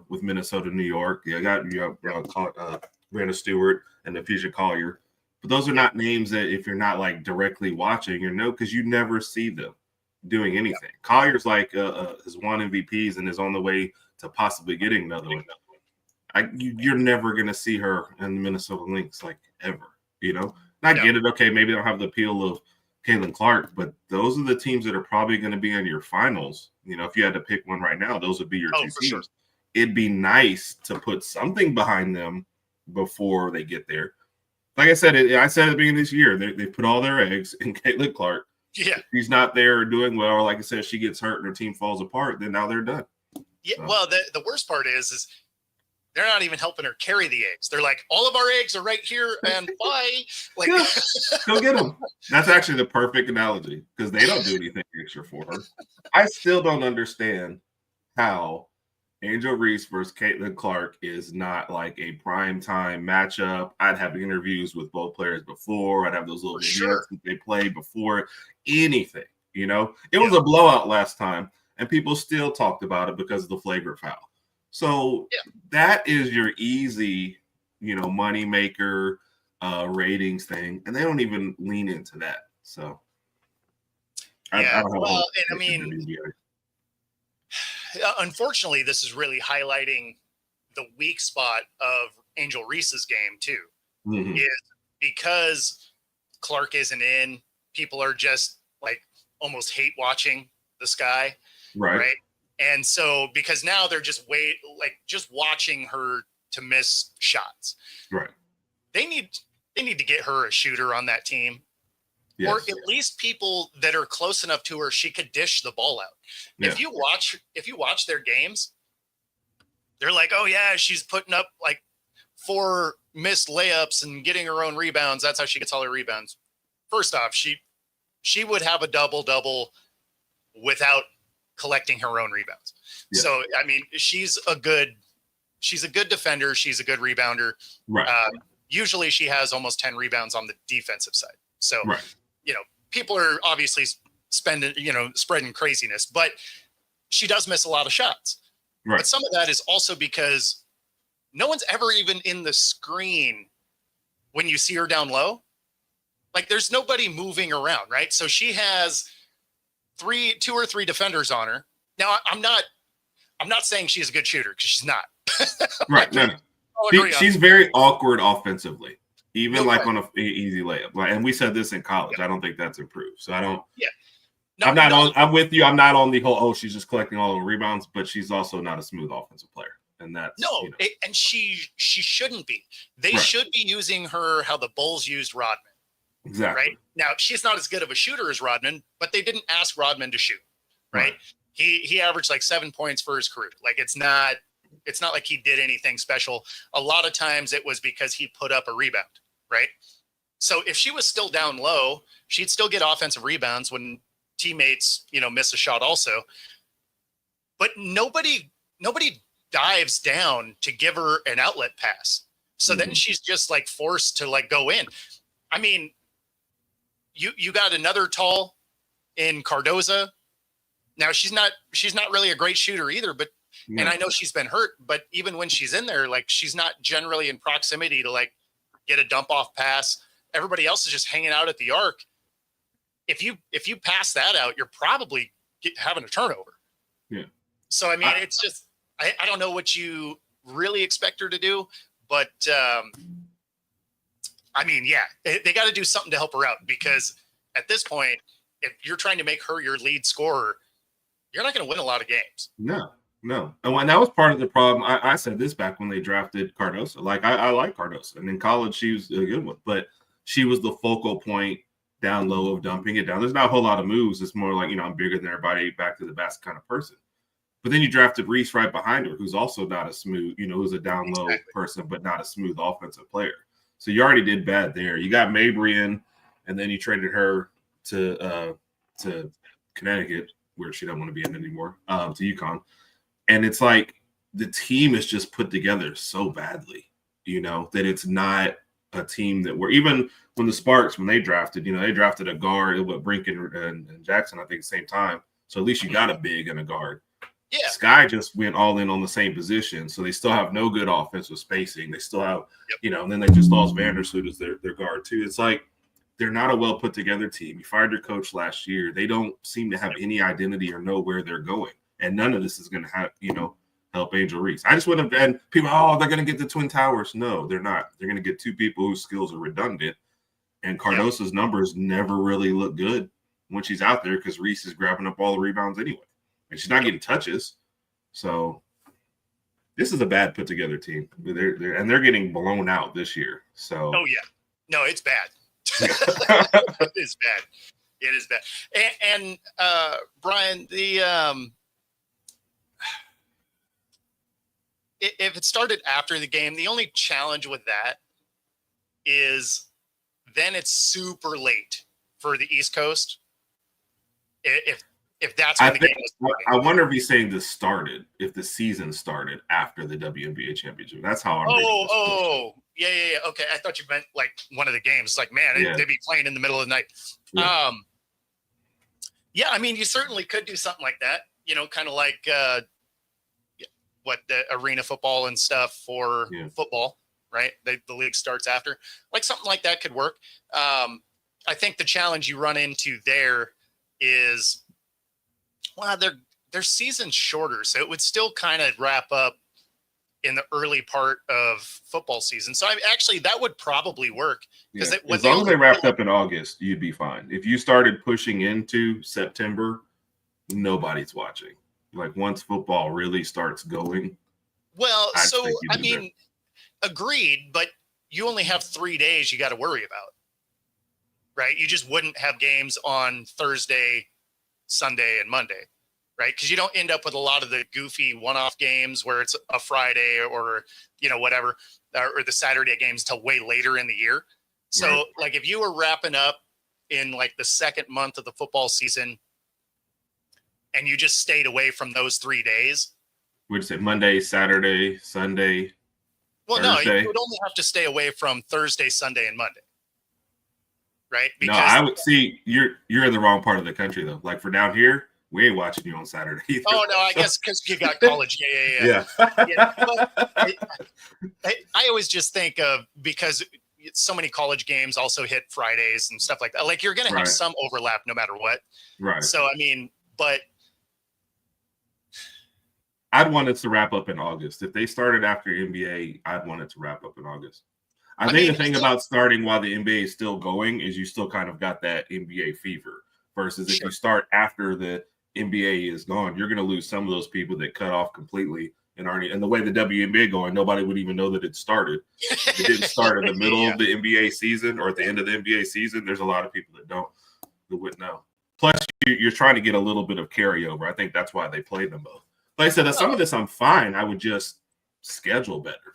with Minnesota, New York. You got Brandon Stewart and Napisha Collier. But those are not names that if you're not like directly watching because you never see them doing anything. Yeah. Collier's like has won MVPs and is on the way to possibly getting another one. You're never going to see her in the Minnesota Lynx like ever, I get it. Okay, maybe they don't have the appeal of Caitlin Clark, but those are the teams that are probably going to be in your finals. If you had to pick one right now, those would be your 2 teams. Sure. It'd be nice to put something behind them before they get there. Like I said, I said at the beginning of this year, they put all their eggs in Caitlin Clark. Yeah. If she's not there doing well, or like I said, she gets hurt and her team falls apart, then now they're done. Yeah. So. Well, the worst part is they're not even helping her carry the eggs. They're like, all of our eggs are right here and bye. Like, go get them. That's actually the perfect analogy because they don't do anything extra for her. I still don't understand how Angel Reese versus Caitlin Clark is not like a prime time matchup. I'd have interviews with both players before. I'd have those little vignettes that they play before anything. It was a blowout last time, and people still talked about it because of the flagrant foul. So that is your easy, money maker ratings thing, and they don't even lean into that. So unfortunately, this is really highlighting the weak spot of Angel Reese's game too. Mm-hmm. Is because Clark isn't in, people are just like almost hate watching the Sky, right? And so because now they're just watching her to miss shots. Right. They need to get her a shooter on that team. Yes. Or at least people that are close enough to her she could dish the ball out. Yeah. If you watch their games, they're like, "Oh yeah, she's putting up like 4 missed layups and getting her own rebounds. That's how she gets all her rebounds." First off, she would have a double-double without collecting her own rebounds. Yeah. So, she's a good defender. She's a good rebounder. Right. Usually she has almost 10 rebounds on the defensive side. So, people are obviously spreading craziness, but she does miss a lot of shots. Right. But some of that is also because no one's ever even in the screen when you see her down low. Like there's nobody moving around, right? So she has 2 or 3 defenders on her. Now I'm not saying she's a good shooter because she's not. Right. No. She's very awkward offensively, even on an easy layup. And we said this in college. Yeah. I don't think that's improved. So I don't. Yeah. No, I'm with you. I'm not on the whole. She's just collecting all the rebounds, but she's also not a smooth offensive player. And that's and she shouldn't be. They should be using her how the Bulls used Rodman. Exactly. Right now, she's not as good of a shooter as Rodman, but they didn't ask Rodman to shoot. Right. He averaged like 7 points for his career. Like it's not it's not like he did anything special. A lot of times it was because he put up a rebound, right? So if she was still down low, she'd still get offensive rebounds when teammates, miss a shot also. But nobody dives down to give her an outlet pass. So then she's just like forced to like go in. I mean, you got another tall in Cardoza. Now she's not really a great shooter either, but and I know she's been hurt, but even when she's in there, like she's not generally in proximity to like get a dump off pass. Everybody else is just hanging out at the arc. If you pass that out, you're probably having a turnover. Yeah. So I mean, it's just I don't know what you really expect her to do, but I mean, yeah, they got to do something to help her out, because at this point, if you're trying to make her your lead scorer, you're not going to win a lot of games. No. And when that was part of the problem, I said this back when they drafted Cardoso. Like, I like Cardoso. And in college, she was a good one. But she was the focal point down low of dumping it down. There's not a whole lot of moves. It's more like, I'm bigger than everybody, back to the basket kind of person. But then you drafted Reese right behind her, who's also not a smooth, who's a down low person, but not a smooth offensive player. So you already did bad there. You got Mabry in, and then you traded her to Connecticut, where she doesn't want to be in anymore, to UConn. And it's like the team is just put together so badly, that it's not a team that even when the Sparks, when they drafted, they drafted a guard with Brink and Jackson, I think, at the same time. So at least you got a big and a guard. Yeah. Sky just went all in on the same position. So they still have no good offensive spacing. They still have, and then they just lost Vandersloot as their guard too. It's like they're not a well put together team. You fired your coach last year. They don't seem to have any identity or know where they're going. And none of this is going to have, help Angel Reese. I just would have been people, they're going to get the Twin Towers. No, they're not. They're going to get two people whose skills are redundant. And Cardoso's numbers never really look good when she's out there, because Reese is grabbing up all the rebounds anyway. And she's not getting touches. So this is a bad put together team. They're getting blown out this year. So no, it's bad. It is bad. It is bad. And Brian, if it started after the game, the only challenge with that is then it's super late for the East Coast. If that's when the game was starting. I wonder if he's saying this started, if the season started after the WNBA championship. That's how I'm yeah. Okay, I thought you meant like one of the games. Like, man, they'd be playing in the middle of the night. Yeah. I mean, you certainly could do something like that. Kind of like what the arena football and stuff for football, right? The league starts after. Like something like that could work. I think the challenge you run into there is, well, their season's shorter, so it would still kind of wrap up in the early part of football season. So actually, that would probably work. As long as they wrapped up in August, you'd be fine. If you started pushing into September, nobody's watching. Like, once football really starts going. Well, so I mean, agreed, but you only have 3 days you got to worry about, right? You just wouldn't have games on Thursday, Sunday, and Monday, right? Because you don't end up with a lot of the goofy one-off games where it's a Friday or whatever, or the Saturday games till way later in the year. So like if you were wrapping up in like the second month of the football season and you just stayed away from those 3 days. Would you say Monday, Saturday, Sunday? Well, Thursday? No, you would only have to stay away from Thursday, Sunday, and Monday. Right? Because I would see you're in the wrong part of the country though. Like for down here, we ain't watching you on Saturday either. Oh no, I guess because you got college. Yeah. But I always just think of, because so many college games also hit Fridays and stuff like that. Like you're going to have some overlap no matter what. Right. So I mean, but I'd want it to wrap up in August. If they started after NBA, I'd want it to wrap up in August. I think the thing about starting while the NBA is still going is you still kind of got that NBA fever, versus if you start after the NBA is gone, you're going to lose some of those people that cut off completely and already. And the way the WNBA going, nobody would even know that it started. If it didn't start in the middle of the NBA season or at the end of the NBA season, there's a lot of people that wouldn't know. Plus, you're trying to get a little bit of carryover. I think that's why they play them both. Like I said, some of this I'm fine. I would just schedule better.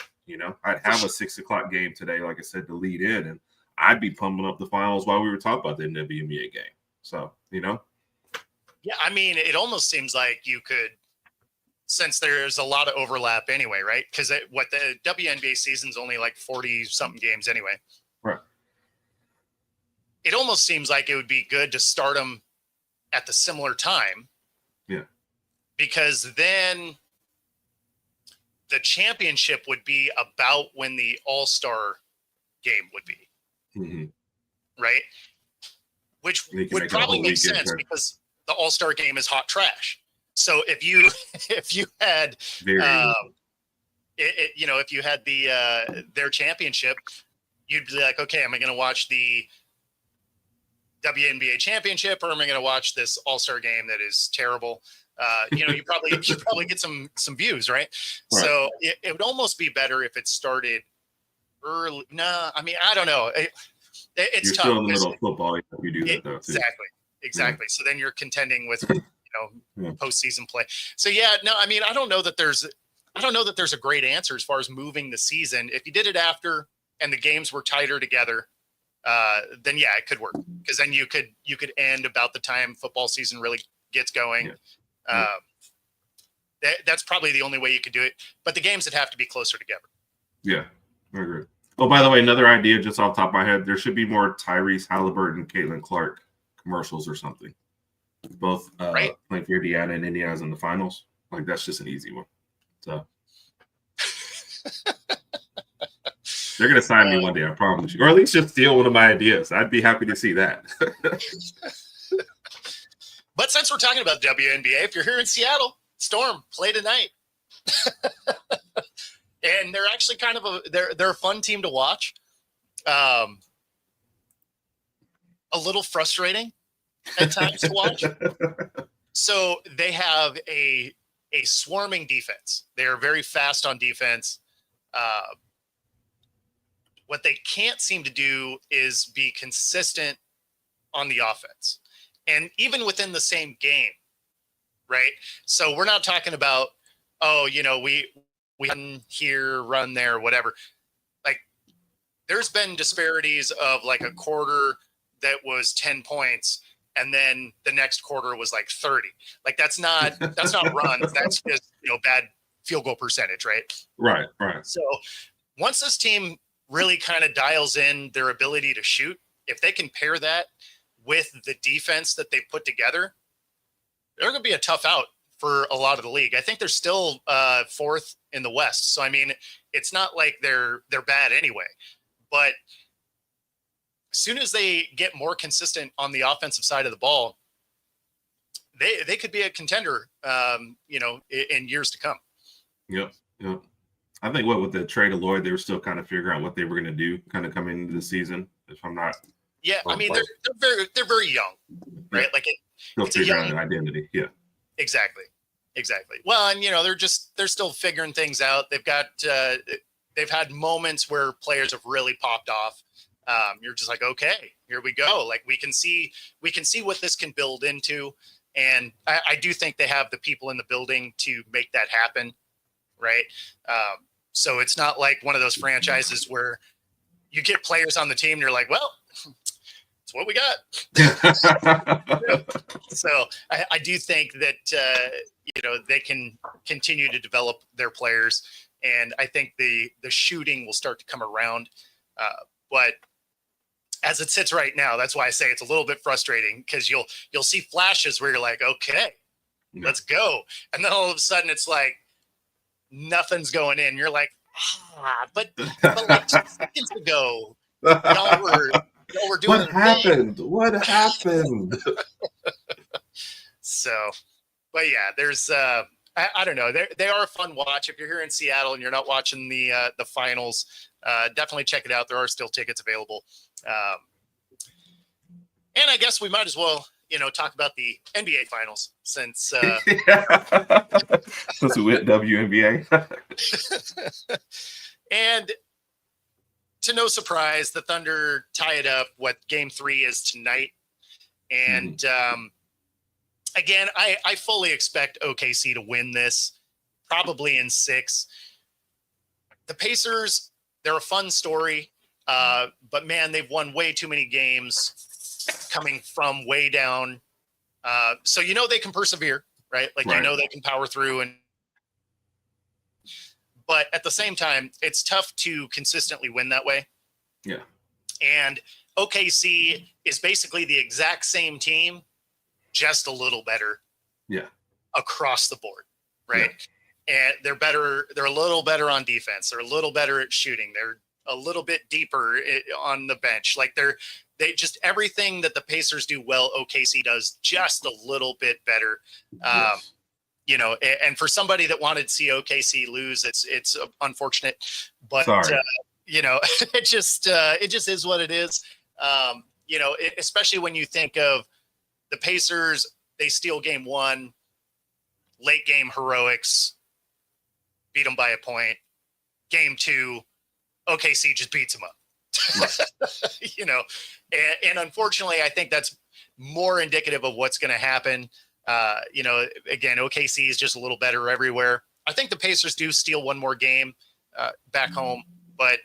I'd have a 6:00 game today, like I said, to lead in, and I'd be pumping up the finals while we were talking about the WNBA game. So, Yeah, I mean, it almost seems like you could, since there's a lot of overlap anyway, right? Because the WNBA season's only like 40-something games anyway. Right. It almost seems like it would be good to start them at the similar time. Yeah. Because then the championship would be about when the All-Star game would be. Mm-hmm. Right? Which would probably make sense because the All-Star game is hot trash. So if you had if you had their championship, you'd be like, okay, am I going to watch the WNBA championship or am I going to watch this All-Star game that is terrible? You probably get some views, right? So it would almost be better if it started early. No, I mean, I don't know. It's you're tough. Still in the middle of football. You do that though, too. Exactly. Yeah. So then you're contending with postseason play. So yeah, no, I mean, I don't know that there's a great answer as far as moving the season. If you did it after and the games were tighter together, then yeah, it could work because then you could end about the time football season really gets going. Yeah. That's probably the only way you could do it. But the games would have to be closer together. Yeah, I agree. Oh, by the way, another idea just off the top of my head, there should be more Tyrese Halliburton, Caitlin Clark commercials or something. Both playing for Indiana and Indiana's in the finals. Like, that's just an easy one. So they're going to sign me one day, I promise you. Or at least just steal one of my ideas. I'd be happy to see that. But since we're talking about WNBA, if you're here in Seattle, Storm, play tonight. And they're actually kind of they're a fun team to watch. A little frustrating at times to watch. So they have a swarming defense. They are very fast on defense. What they can't seem to do is be consistent on the offense. And even within the same game, right? So we're not talking about, we run here, run there, whatever. Like, there's been disparities of like a quarter that was 10 points, and then the next quarter was like 30. Like, that's not runs. That's just, bad field goal percentage, right? Right. So once this team really kind of dials in their ability to shoot, if they can pair that with the defense that they put together, they're going to be a tough out for a lot of the league. I think they're still fourth in the West. So, I mean, it's not like they're bad anyway. But as soon as they get more consistent on the offensive side of the ball, they could be a contender, in years to come. Yep. I think with the trade of Lloyd, they were still kind of figuring out what they were going to do kind of coming into the season, if I'm not. Yeah, I mean, they're very young, right? Yeah. Like Still figuring out an identity. Yeah. Exactly. Well, and they're still figuring things out. They've got they've had moments where players have really popped off. You're just like, okay, here we go. Like, we can see what this can build into, and I do think they have the people in the building to make that happen, right? So it's not like one of those franchises where you get players on the team and you're like, well, it's what we got. So I do think that, they can continue to develop their players. And I think the shooting will start to come around. But as it sits right now, that's why I say it's a little bit frustrating, because you'll see flashes where you're like, okay, let's go. And then all of a sudden it's like nothing's going in. You're like, but like 2 seconds ago, y'all were doing What happened? So, but yeah, there's I don't know. They are a fun watch. If you're here in Seattle and you're not watching the finals, definitely check it out. There are still tickets available. And I guess we might as well, talk about the NBA finals since we went WNBA. And to no surprise, the Thunder tie it up. What game 3 is tonight. And again, I fully expect OKC to win this, probably in 6. the Pacers, they're a fun story, but man, they've won way too many games coming from way down. So they can persevere, right? Like they can power through, but at the same time, it's tough to consistently win that way. Yeah. And OKC is basically the exact same team, just a little better. Yeah. Across the board, right? Yeah. And they're better. They're a little better on defense. They're a little better at shooting. They're a little bit deeper on the bench. Like they just everything that the Pacers do well, OKC does just a little bit better. Yes. And for somebody that wanted to see OKC lose, it's unfortunate, but it just is what it is. Especially when you think of the Pacers, they steal game 1, late game heroics, beat them by a point. Game 2, OKC just beats them up. Right. And unfortunately, I think that's more indicative of what's going to happen. Again, OKC is just a little better everywhere. I think the Pacers do steal one more game back home, but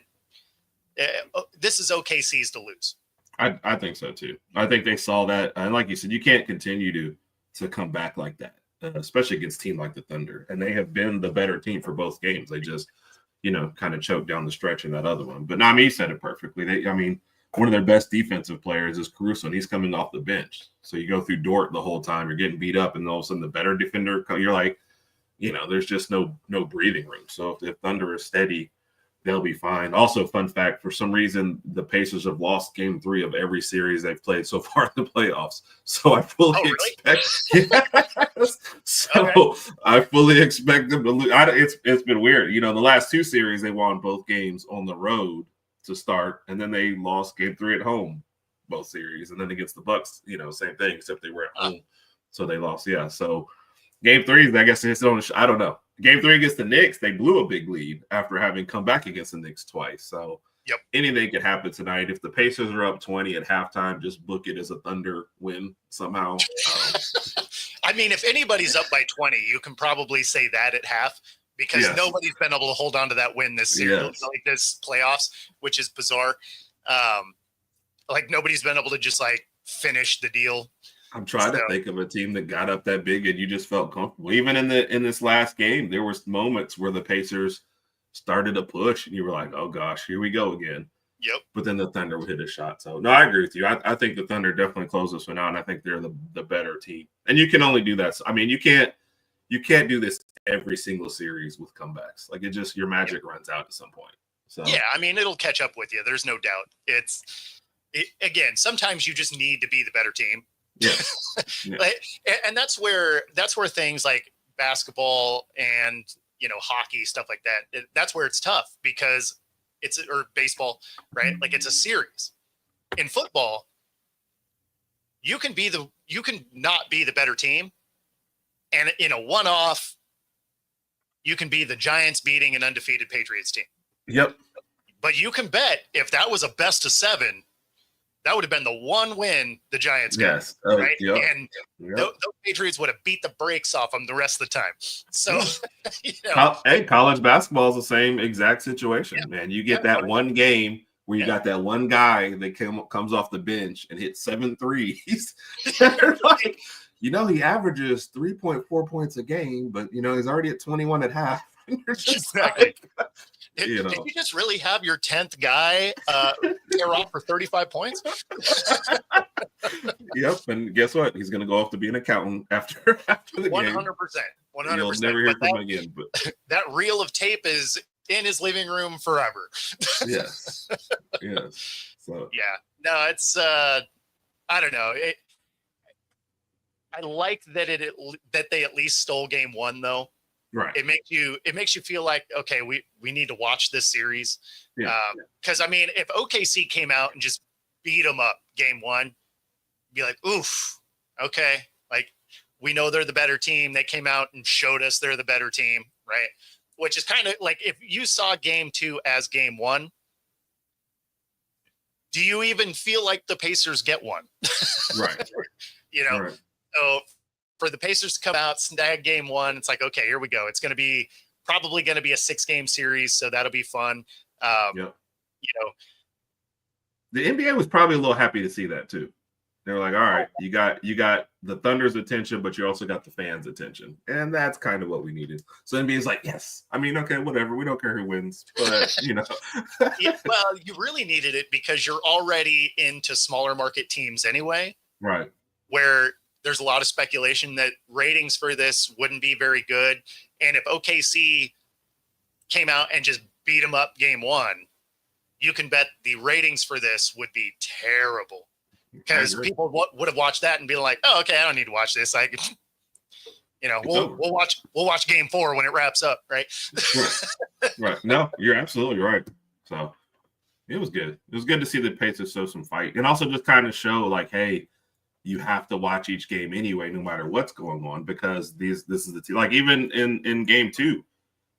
this is OKC's to lose. I think so too. I think they saw that, and like you said, you can't continue to come back like that, especially against a team like the Thunder. And they have been the better team for both games. They just, kind of choked down the stretch in that other one. But you said it perfectly. One of their best defensive players is Caruso, and he's coming off the bench. So you go through Dort the whole time, you're getting beat up, and all of a sudden the better defender, you're like, there's just no breathing room. So if Thunder is steady, they'll be fine. Also, fun fact, for some reason, the Pacers have lost game 3 of every series they've played so far in the playoffs. So I fully expect yes. So I fully expect them to lose. It's been weird. The last 2 series, they won both games on the road to start, and then they lost game 3 at home, both series. And then against the Bucks, same thing, except they were at home. So they lost. Yeah. So game 3, I guess it's on. I don't know. Game 3 against the Knicks, they blew a big lead after having come back against the Knicks twice. So anything could happen tonight. If the Pacers are up 20 at halftime, just book it as a Thunder win somehow. If anybody's up by 20, you can probably say that at half because nobody's been able to hold on to that win this series, like this playoffs, which is bizarre. Nobody's been able to just finish the deal. I'm trying to think of a team that got up that big and you just felt comfortable. Even in this last game, there was moments where the Pacers started to push and you were like, oh gosh, here we go again. Yep. But then the Thunder would hit a shot. So no, I agree with you. I think the Thunder definitely close this one out, and I think they're the better team. And you can only do that. You can't do this every single series with comebacks. Your magic runs out at some point. So it'll catch up with you. There's no doubt. Again, sometimes you just need to be the better team. Yeah. And that's where things like basketball and hockey, stuff like that, that's where it's tough because or baseball, right? It's a series. In football, you can not be the better team, and in a one-off, you can be the Giants beating an undefeated Patriots team. Yep. But you can bet if that was a best of 7, that would have been the one win the Giants got. Yes. Right. Yep. And those Patriots would have beat the brakes off them the rest of the time. So, Hey, college basketball is the same exact situation, man. You get that one game where you got that one guy that comes off the bench and hits 7 threes. He averages 3.4 points a game, but, he's already at 21 at half. Exactly. Did you just really have your 10th guy tear off for 35 points? Yep, and guess what? He's going to go off to be an accountant after the 100%, game. 100%. You'll never hear from him again. But that reel of tape is in his living room forever. Yes. So no, it's I don't know. I like that they at least stole game 1 though. Right. It makes you feel like, okay, we need to watch this series. Because if OKC came out and just beat them up game 1, be like, oof, okay, we know they're the better team. They came out and showed us they're the better team, right? Which is kind of like if you saw game 2 as game 1, do you even feel like the Pacers get one? Right. Right. So for the Pacers to come out, snag game 1, it's like, okay, here we go. It's going to be probably going to be a 6-game series, so that'll be fun. Yep. You know, The NBA was probably a little happy to see that too. They were like, all right, you got the Thunder's attention, but you also got the fans' attention. And that's kind of what we needed. So NBA's like, yes. I mean, okay, whatever. We don't care who wins. But, yeah, well, you really needed it because you're already into smaller market teams anyway. Right. Where there's a lot of speculation that ratings for this wouldn't be very good. And if OKC came out and just beat them up game 1, you can bet the ratings for this would be terrible. Because people would have watched that and be like, "Oh, okay, I don't need to watch this. We'll watch game 4 when it wraps up, right?" Right. No, you're absolutely right. So it was good. It was good to see the Pacers show some fight, and also just kind of show like, hey, you have to watch each game anyway, no matter what's going on, because this is the team. Like even in game 2,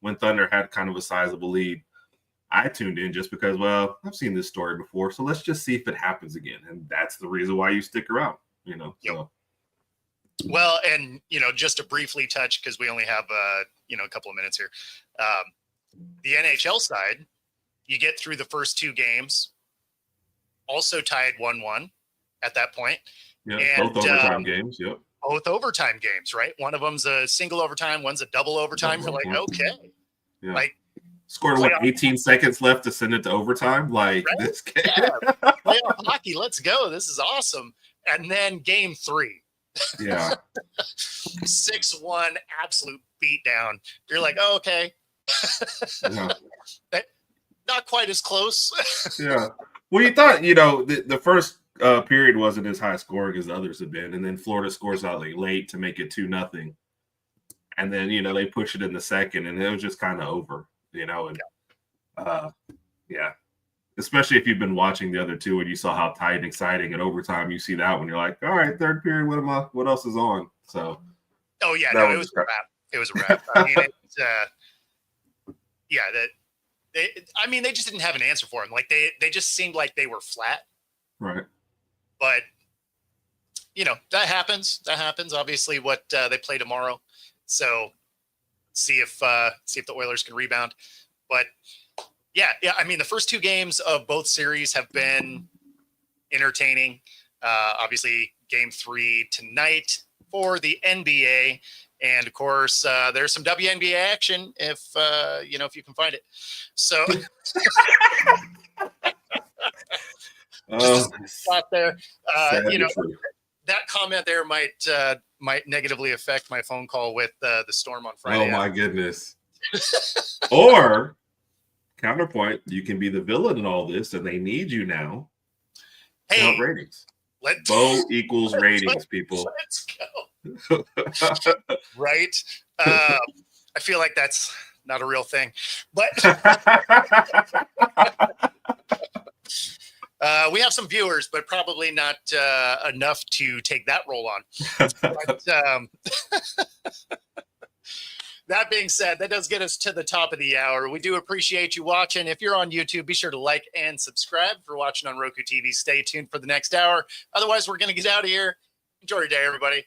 when Thunder had kind of a sizable lead, I tuned in just because, well, I've seen this story before, so let's just see if it happens again. And that's the reason why you stick around, Yep. So. Well, and, just to briefly touch, because we only have, a couple of minutes here. The NHL side, you get through the first 2 games, also tied 1-1 at that point. Yeah, and, both overtime games, yep. Both overtime games, right? One of them's a single overtime, one's a double overtime. You're like, okay. Yeah. Like, scored 18 seconds left to send it to overtime. Like, right? This game. Yeah. Playoff hockey, let's go. This is awesome. And then game 3. Yeah. 6-1 absolute beatdown. You're like, oh, okay. Yeah. Not quite as close. Yeah. Well, you thought, the first period wasn't as high scoring as the others have been. And then Florida scores out late to make it 2-0. And then, they push it in the second, and it was just kind of over. Especially if you've been watching the other 2 and you saw how tight and exciting at overtime, you see that one, you're like, all right, third period, what else is on? So, oh yeah, no, it was a wrap. It was a wrap. I mean, they just didn't have an answer for him. Like they just seemed like they were flat. Right. But that happens. That happens. Obviously, what they play tomorrow, so. See if the Oilers can rebound. But yeah. I mean, the first 2 games of both series have been entertaining. Obviously, game 3 tonight for the NBA, and of course, there's some WNBA action if you can find it. So, spot there. That comment there might negatively affect my phone call with the Storm on Friday. Oh my goodness. Or counterpoint, you can be the villain in all this, and they need you now. Hey, ratings. Bo equals ratings, people. Let's go. Right. I feel like that's not a real thing, but we have some viewers, but probably not enough to take that role on. But, that being said, that does get us to the top of the hour. We do appreciate you watching. If you're on YouTube, be sure to like and subscribe. If you're watching on Roku TV, stay tuned for the next hour. Otherwise, we're going to get out of here. Enjoy your day, everybody.